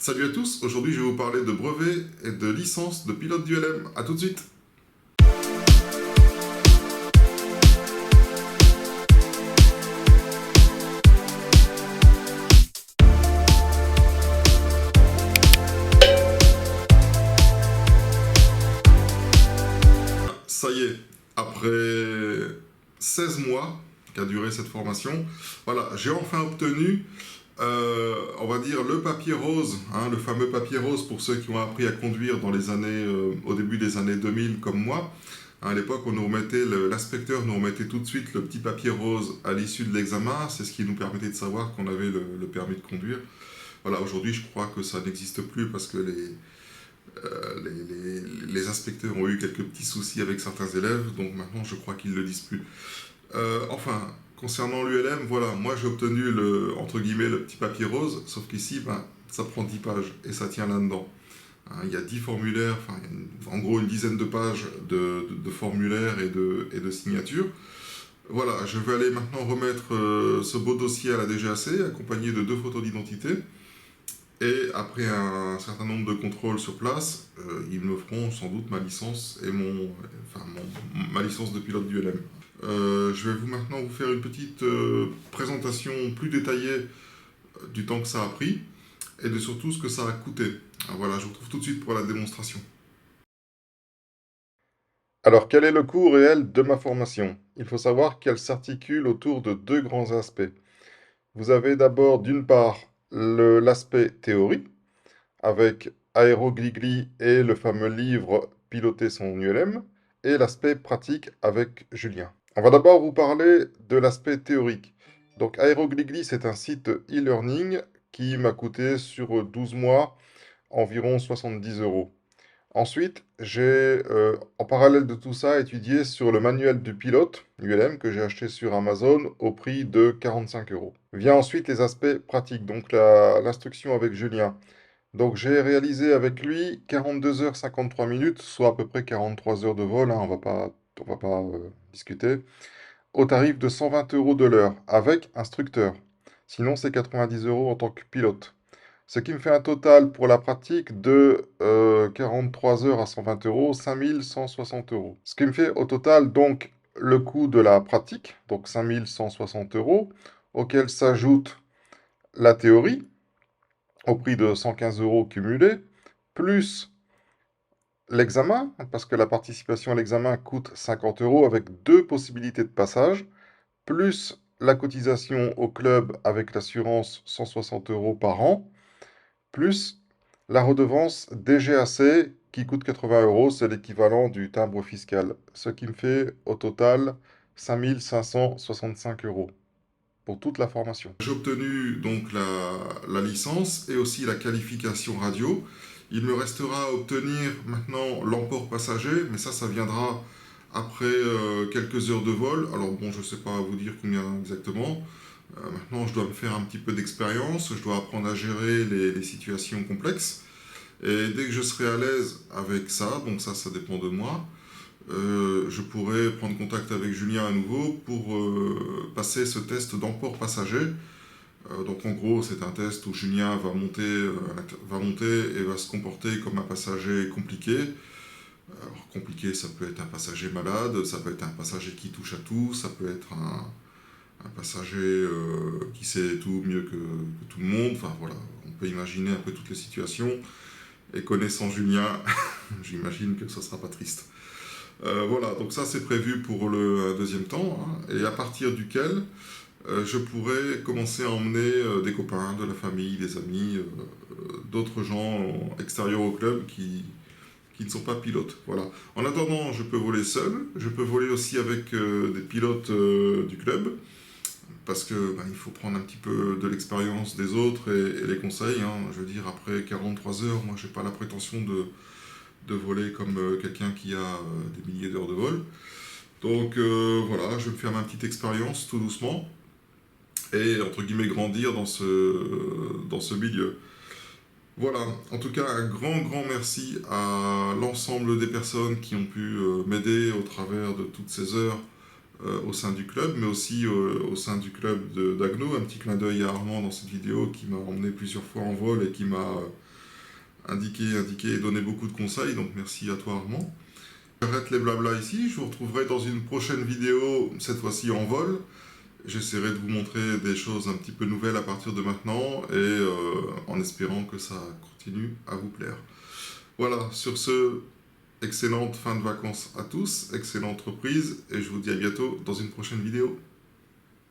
Salut à tous, aujourd'hui je vais vous parler de brevets et de licences de pilote d'ULM. A tout de suite. Ça y est, après 16 mois qu'a duré cette formation, voilà, j'ai enfin obtenu, on va dire, le papier rose, le fameux papier rose pour ceux qui ont appris à conduire dans les années, au début des années 2000 comme moi. À l'époque, on nous remettait, l'inspecteur nous remettait tout de suite le petit papier rose à l'issue de l'examen. C'est ce qui nous permettait de savoir qu'on avait le permis de conduire. Voilà, aujourd'hui, je crois que ça n'existe plus parce que les inspecteurs ont eu quelques petits soucis avec certains élèves, donc maintenant, je crois qu'ils ne le disent plus. Enfin, concernant l'ULM, voilà, moi j'ai obtenu entre guillemets, le petit papier rose, sauf qu'ici, ça prend 10 pages et ça tient là-dedans. Il y a 10 formulaires, enfin, en gros une dizaine de pages de formulaires et de signatures. Voilà, je vais aller maintenant remettre ce beau dossier à la DGAC, accompagné de 2 photos d'identité. Et après un certain nombre de contrôles sur place, ils me feront sans doute ma licence et ma licence de pilote d'ULM. Je vais maintenant vous faire une petite présentation plus détaillée du temps que ça a pris et de surtout ce que ça a coûté. Alors voilà, je vous retrouve tout de suite pour la démonstration. Alors, quel est le coût réel de ma formation? Il faut savoir qu'elle s'articule autour de 2 grands aspects. Vous avez d'abord, d'une part, l'aspect théorie, avec Aérogligli et le fameux livre Piloter son ULM, et l'aspect pratique avec Julien. On va d'abord vous parler de l'aspect théorique. Donc Aérogligli, c'est un site e-learning qui m'a coûté sur 12 mois environ 70 euros. Ensuite, j'ai, en parallèle de tout ça, étudié sur le manuel du pilote ULM que j'ai acheté sur Amazon au prix de 45 euros. Vient ensuite les aspects pratiques, donc l'instruction avec Julien. Donc j'ai réalisé avec lui 42 heures 53 minutes, soit à peu près 43 heures de vol, on va pas discuter, au tarif de 120 euros de l'heure, avec instructeur. Sinon, c'est 90 euros en tant que pilote. Ce qui me fait un total pour la pratique de 43 heures à 120 euros, 5160 euros. Ce qui me fait au total donc le coût de la pratique, donc 5160 euros, auquel s'ajoute la théorie, au prix de 115 euros cumulé, plus l'examen, parce que la participation à l'examen coûte 50 euros avec 2 possibilités de passage, plus la cotisation au club avec l'assurance 160 euros par an, plus la redevance DGAC qui coûte 80 euros, c'est l'équivalent du timbre fiscal, ce qui me fait au total 5565 euros pour toute la formation. J'ai obtenu donc la licence et aussi la qualification radio. Il me restera à obtenir maintenant l'emport passager, mais ça viendra après quelques heures de vol. Alors bon, je ne sais pas vous dire combien exactement. Maintenant, je dois me faire un petit peu d'expérience, je dois apprendre à gérer les situations complexes. Et dès que je serai à l'aise avec ça, donc ça dépend de moi, je pourrai prendre contact avec Julien à nouveau pour passer ce test d'emport passager. Donc en gros, c'est un test où Julien va monter et va se comporter comme un passager compliqué. Alors compliqué, ça peut être un passager malade, ça peut être un passager qui touche à tout, ça peut être un passager qui sait tout mieux que tout le monde. Enfin voilà, on peut imaginer un peu toutes les situations. Et connaissant Julien, j'imagine que ce ne sera pas triste. Voilà, donc ça c'est prévu pour le deuxième temps, et à partir duquel je pourrais commencer à emmener des copains, de la famille, des amis, d'autres gens extérieurs au club qui ne sont pas pilotes. Voilà. En attendant, je peux voler seul, je peux voler aussi avec des pilotes du club, parce que il faut prendre un petit peu de l'expérience des autres et les conseils. Je veux dire, après 43 heures, moi j'ai pas la prétention de voler comme quelqu'un qui a des milliers d'heures de vol. Donc voilà, je vais me faire ma petite expérience tout doucement et entre guillemets grandir dans ce milieu. Voilà, en tout cas un grand merci à l'ensemble des personnes qui ont pu m'aider au travers de toutes ces heures au sein du club, mais aussi au sein du club d'Agno. Un petit clin d'œil à Armand dans cette vidéo qui m'a emmené plusieurs fois en vol et qui m'a indiqué et donné beaucoup de conseils, donc merci à toi Armand. J'arrête les blablas ici, je vous retrouverai dans une prochaine vidéo, cette fois-ci en vol. J'essaierai de vous montrer des choses un petit peu nouvelles à partir de maintenant et en espérant que ça continue à vous plaire. Voilà, sur ce, excellente fin de vacances à tous, excellente reprise et je vous dis à bientôt dans une prochaine vidéo.